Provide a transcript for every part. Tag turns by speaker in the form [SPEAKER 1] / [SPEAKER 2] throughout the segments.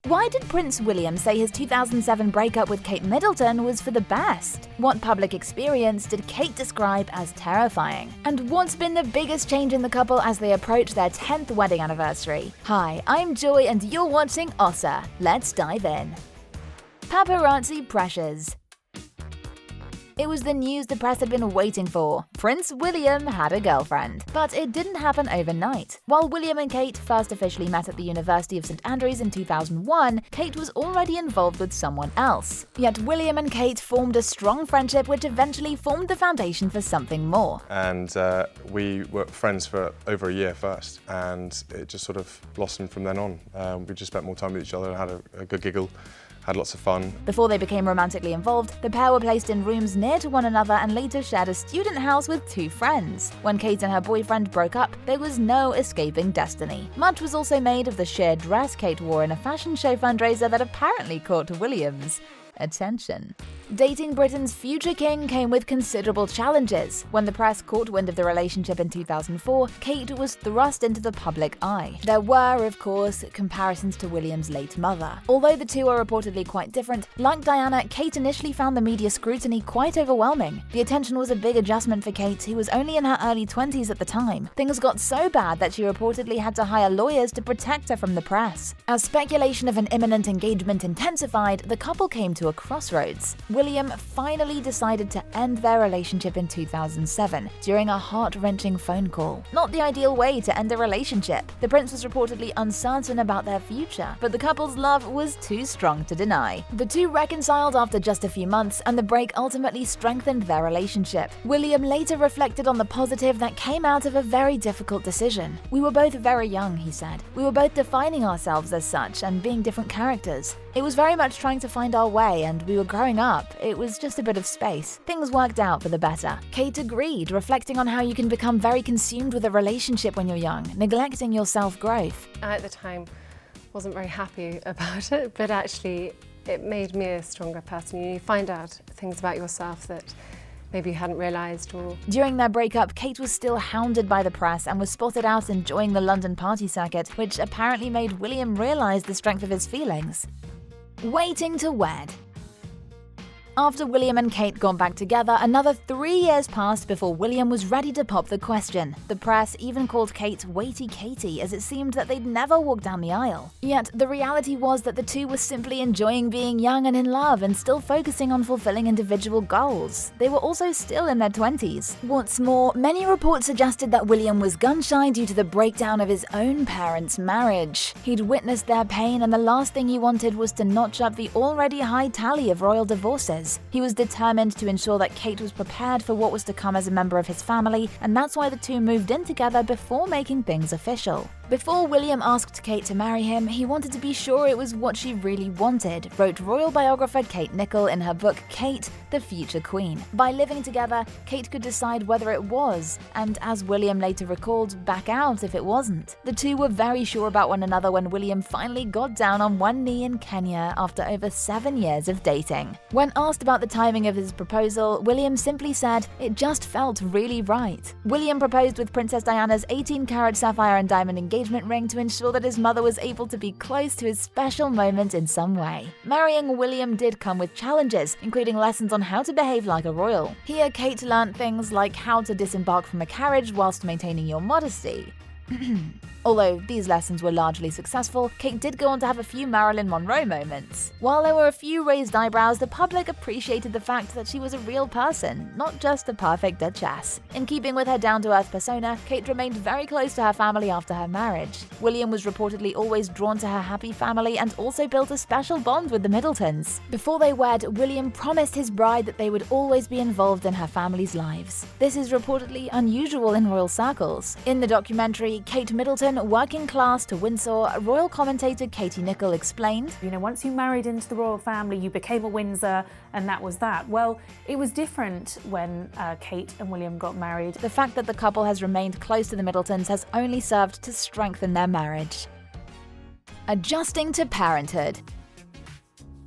[SPEAKER 1] Why did Prince William say his 2007 breakup with Kate Middleton was for the best? What public experience did Kate describe as terrifying? And what's been the biggest change in the couple as they approach their 10th wedding anniversary? Hi, I'm Joy and you're watching OSSA. Let's dive in. Paparazzi pressures. It was the news the press had been waiting for. Prince William had a girlfriend. But it didn't happen overnight. While William and Kate first officially met at the University of St Andrews in 2001, Kate was already involved with someone else. Yet William and Kate formed a strong friendship which eventually formed the foundation for something more.
[SPEAKER 2] And we were friends for over a year first, and it just sort of blossomed from then on. We just spent more time with each other and had a good giggle. Had lots of fun.
[SPEAKER 1] Before they became romantically involved, the pair were placed in rooms near to one another and later shared a student house with two friends. When Kate and her boyfriend broke up, there was no escaping destiny. Much was also made of the sheer dress Kate wore in a fashion show fundraiser that apparently caught William's attention. Dating Britain's future king came with considerable challenges. When the press caught wind of the relationship in 2004, Kate was thrust into the public eye. There were, of course, comparisons to William's late mother. Although the two are reportedly quite different, like Diana, Kate initially found the media scrutiny quite overwhelming. The attention was a big adjustment for Kate, who was only in her early 20s at the time. Things got so bad that she reportedly had to hire lawyers to protect her from the press. As speculation of an imminent engagement intensified, the couple came to a crossroads. William finally decided to end their relationship in 2007 during a heart-wrenching phone call. Not the ideal way to end a relationship. The prince was reportedly uncertain about their future, but the couple's love was too strong to deny. The two reconciled after just a few months, and the break ultimately strengthened their relationship. William later reflected on the positive that came out of a very difficult decision. "We were both very young," he said. "We were both defining ourselves as such and being different characters. It was very much trying to find our way, and we were growing up. It was just a bit of space. Things worked out for the better." Kate agreed, reflecting on how you can become very consumed with a relationship when you're young, neglecting your self-growth.
[SPEAKER 3] I, at the time, wasn't very happy about it, but actually it made me a stronger person. You find out things about yourself that maybe you hadn't realised.
[SPEAKER 1] During their breakup, Kate was still hounded by the press and was spotted out enjoying the London party circuit, which apparently made William realise the strength of his feelings. Waiting to wed. After William and Kate got back together, another 3 years passed before William was ready to pop the question. The press even called Kate Waity Katie, as it seemed that they'd never walk down the aisle. Yet the reality was that the two were simply enjoying being young and in love and still focusing on fulfilling individual goals. They were also still in their 20s. What's more, many reports suggested that William was gun-shy due to the breakdown of his own parents' marriage. He'd witnessed their pain, and the last thing he wanted was to notch up the already high tally of royal divorces. He was determined to ensure that Kate was prepared for what was to come as a member of his family, and that's why the two moved in together before making things official. Before William asked Kate to marry him, he wanted to be sure it was what she really wanted, wrote royal biographer Kate Nichol in her book Kate, the Future Queen. By living together, Kate could decide whether it was, and as William later recalled, back out if it wasn't. The two were very sure about one another when William finally got down on one knee in Kenya after over 7 years of dating. When asked about the timing of his proposal, William simply said, "It just felt really right." William proposed with Princess Diana's 18-carat sapphire and diamond engagement ring to ensure that his mother was able to be close to his special moment in some way. Marrying William did come with challenges, including lessons on how to behave like a royal. Here, Kate learned things like how to disembark from a carriage whilst maintaining your modesty. Although these lessons were largely successful, Kate did go on to have a few Marilyn Monroe moments. While there were a few raised eyebrows, the public appreciated the fact that she was a real person, not just a perfect duchess. In keeping with her down-to-earth persona, Kate remained very close to her family after her marriage. William was reportedly always drawn to her happy family and also built a special bond with the Middletons. Before they wed, William promised his bride that they would always be involved in her family's lives. This is reportedly unusual in royal circles. In the documentary Kate Middleton, Working Class to Windsor, royal commentator Katie Nichol explained,
[SPEAKER 4] Once you married into the royal family, you became a Windsor, and that was that. Well, it was different when Kate and William got married.
[SPEAKER 1] The fact that the couple has remained close to the Middletons has only served to strengthen their marriage. Adjusting to parenthood.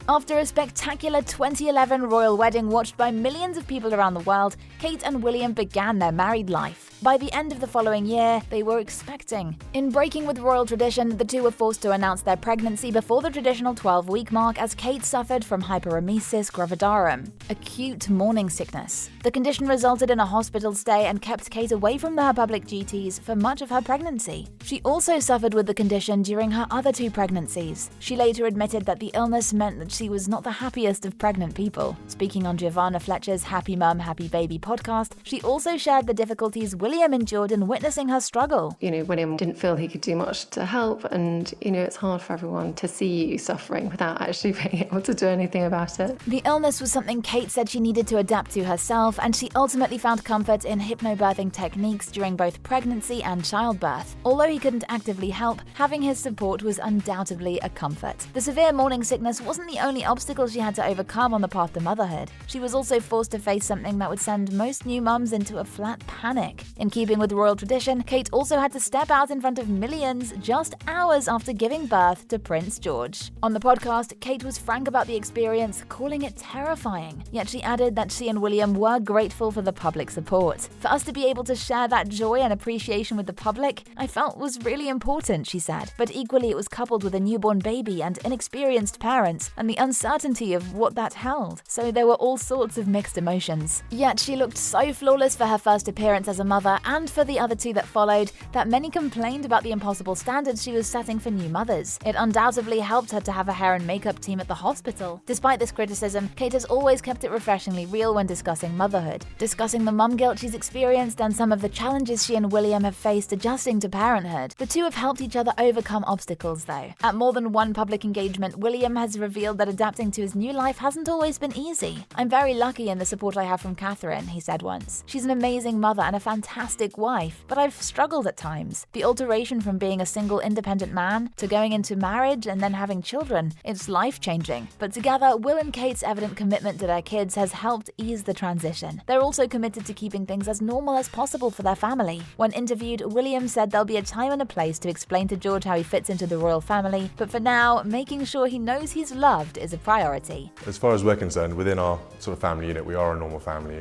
[SPEAKER 1] After a spectacular 2011 royal wedding watched by millions of people around the world, Kate and William began their married life. By the end of the following year, they were expecting. In breaking with royal tradition, the two were forced to announce their pregnancy before the traditional 12-week mark as Kate suffered from hyperemesis gravidarum, acute morning sickness. The condition resulted in a hospital stay and kept Kate away from her public duties for much of her pregnancy. She also suffered with the condition during her other two pregnancies. She later admitted that the illness meant that she was not the happiest of pregnant people. Speaking on Giovanna Fletcher's Happy Mum, Happy Baby podcast, she also shared the difficulties William endured in witnessing her struggle.
[SPEAKER 3] William didn't feel he could do much to help, and, it's hard for everyone to see you suffering without actually being able to do anything about it.
[SPEAKER 1] The illness was something Kate said she needed to adapt to herself, and she ultimately found comfort in hypnobirthing techniques during both pregnancy and childbirth. Although he couldn't actively help, having his support was undoubtedly a comfort. The severe morning sickness wasn't the only obstacle she had to overcome on the path to motherhood. She was also forced to face something that would send most new mums into a flat panic. In keeping with royal tradition, Kate also had to step out in front of millions just hours after giving birth to Prince George. On the podcast, Kate was frank about the experience, calling it terrifying. Yet she added that she and William were grateful for the public support. For us to be able to share that joy and appreciation with the public, I felt was really important, she said. But equally, it was coupled with a newborn baby and inexperienced parents, and the uncertainty of what that held. So there were all sorts of mixed emotions. Yet she looked so flawless for her first appearance as a mother and for the other two that followed that many complained about the impossible standards she was setting for new mothers. It undoubtedly helped her to have a hair and makeup team at the hospital. Despite this criticism, Kate has always kept it refreshingly real when discussing motherhood, discussing the mum guilt she's experienced and some of the challenges she and William have faced adjusting to parenthood. The two have helped each other overcome obstacles, though. At more than one public engagement, William has revealed that adapting to his new life hasn't always been easy. "I'm very lucky in the support I have from Catherine," he said once. "She's an amazing mother and a fantastic wife, but I've struggled at times. The alteration from being a single independent man to going into marriage and then having children, it's life-changing. But together, Will and Kate's evident commitment to their kids has helped ease the transition. They're also committed to keeping things as normal as possible for their family." When interviewed, William said there'll be a time and a place to explain to George how he fits into the royal family, but for now, making sure he knows he's loved is a priority.
[SPEAKER 2] As far as we're concerned, within our sort of family unit, we are a normal family,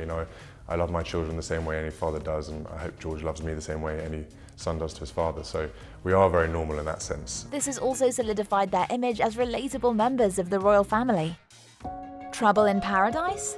[SPEAKER 2] I love my children the same way any father does, and I hope George loves me the same way any son does to his father, so we are very normal in that sense.
[SPEAKER 1] This has also solidified their image as relatable members of the royal family. Trouble in paradise?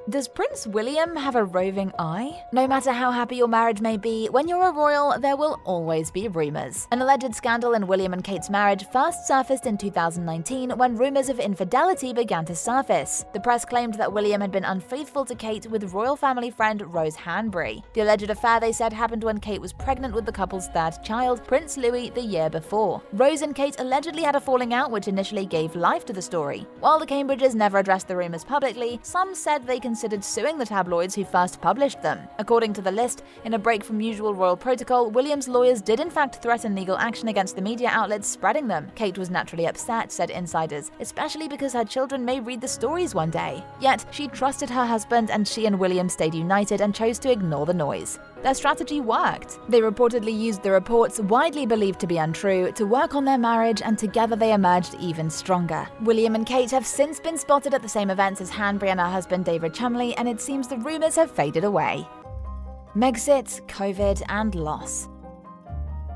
[SPEAKER 1] Does Prince William have a roving eye? No matter how happy your marriage may be, when you're a royal, there will always be rumours. An alleged scandal in William and Kate's marriage first surfaced in 2019 when rumours of infidelity began to surface. The press claimed that William had been unfaithful to Kate with royal family friend Rose Hanbury. The alleged affair, they said, happened when Kate was pregnant with the couple's third child, Prince Louis, the year before. Rose and Kate allegedly had a falling out which initially gave life to the story. While the Cambridges never addressed the rumours publicly, some said they considered suing the tabloids who first published them. According to the list, in a break from usual royal protocol, William's lawyers did in fact threaten legal action against the media outlets spreading them. Kate was naturally upset, said insiders, especially because her children may read the stories one day. Yet, she trusted her husband and she and William stayed united and chose to ignore the noise. Their strategy worked. They reportedly used the reports, widely believed to be untrue, to work on their marriage, and together they emerged even stronger. William and Kate have since been spotted at the same events as Hanbury and her husband David Chumley, and it seems the rumours have faded away. Megxit, COVID, and loss.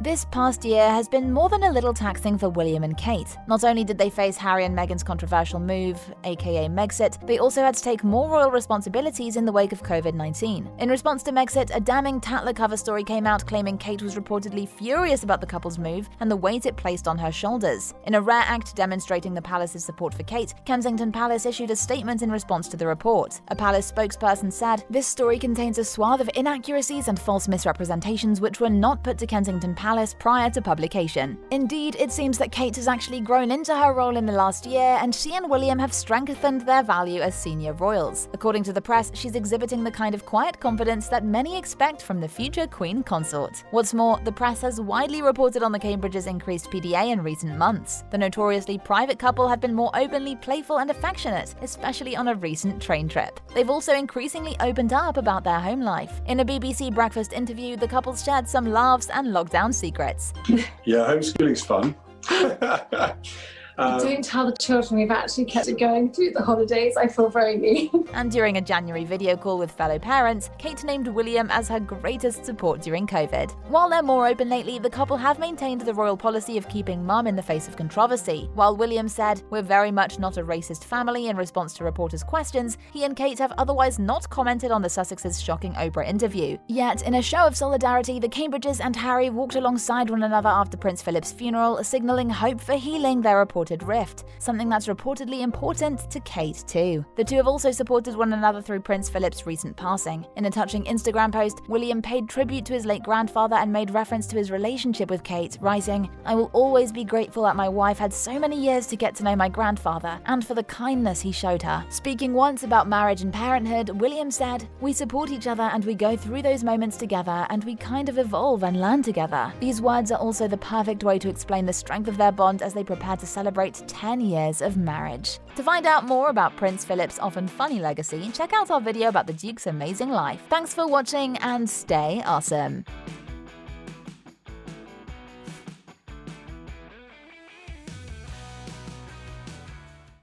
[SPEAKER 1] This past year has been more than a little taxing for William and Kate. Not only did they face Harry and Meghan's controversial move, aka Megxit, they also had to take more royal responsibilities in the wake of COVID-19. In response to Megxit, a damning Tatler cover story came out claiming Kate was reportedly furious about the couple's move and the weight it placed on her shoulders. In a rare act demonstrating the palace's support for Kate, Kensington Palace issued a statement in response to the report. A palace spokesperson said, "This story contains a swath of inaccuracies and false misrepresentations which were not put to Kensington Palace prior to publication." Indeed, it seems that Kate has actually grown into her role in the last year, and she and William have strengthened their value as senior royals. According to the press, she's exhibiting the kind of quiet confidence that many expect from the future Queen Consort. What's more, the press has widely reported on the Cambridges' increased PDA in recent months. The notoriously private couple have been more openly playful and affectionate, especially on a recent train trip. They've also increasingly opened up about their home life. In a BBC Breakfast interview, the couple shared some laughs and lockdown secrets.
[SPEAKER 5] Yeah, homeschooling's fun. Don't tell the children we've actually kept it going through the holidays. I feel very mean.
[SPEAKER 1] And during a January video call with fellow parents, Kate named William as her greatest support during COVID. While they're more open lately, the couple have maintained the royal policy of keeping mum in the face of controversy. While William said, "We're very much not a racist family," in response to reporters' questions, he and Kate have otherwise not commented on the Sussexes' shocking Oprah interview. Yet, in a show of solidarity, the Cambridges and Harry walked alongside one another after Prince Philip's funeral, signalling hope for healing their reported rift, something that's reportedly important to Kate too. The two have also supported one another through Prince Philip's recent passing. In a touching Instagram post, William paid tribute to his late grandfather and made reference to his relationship with Kate, writing, "I will always be grateful that my wife had so many years to get to know my grandfather, and for the kindness he showed her." Speaking once about marriage and parenthood, William said, "We support each other and we go through those moments together and we kind of evolve and learn together." These words are also the perfect way to explain the strength of their bond as they prepare to celebrate 10 years of marriage. To find out more about Prince Philip's often funny legacy, check out our video about the Duke's amazing life. Thanks for watching and stay awesome.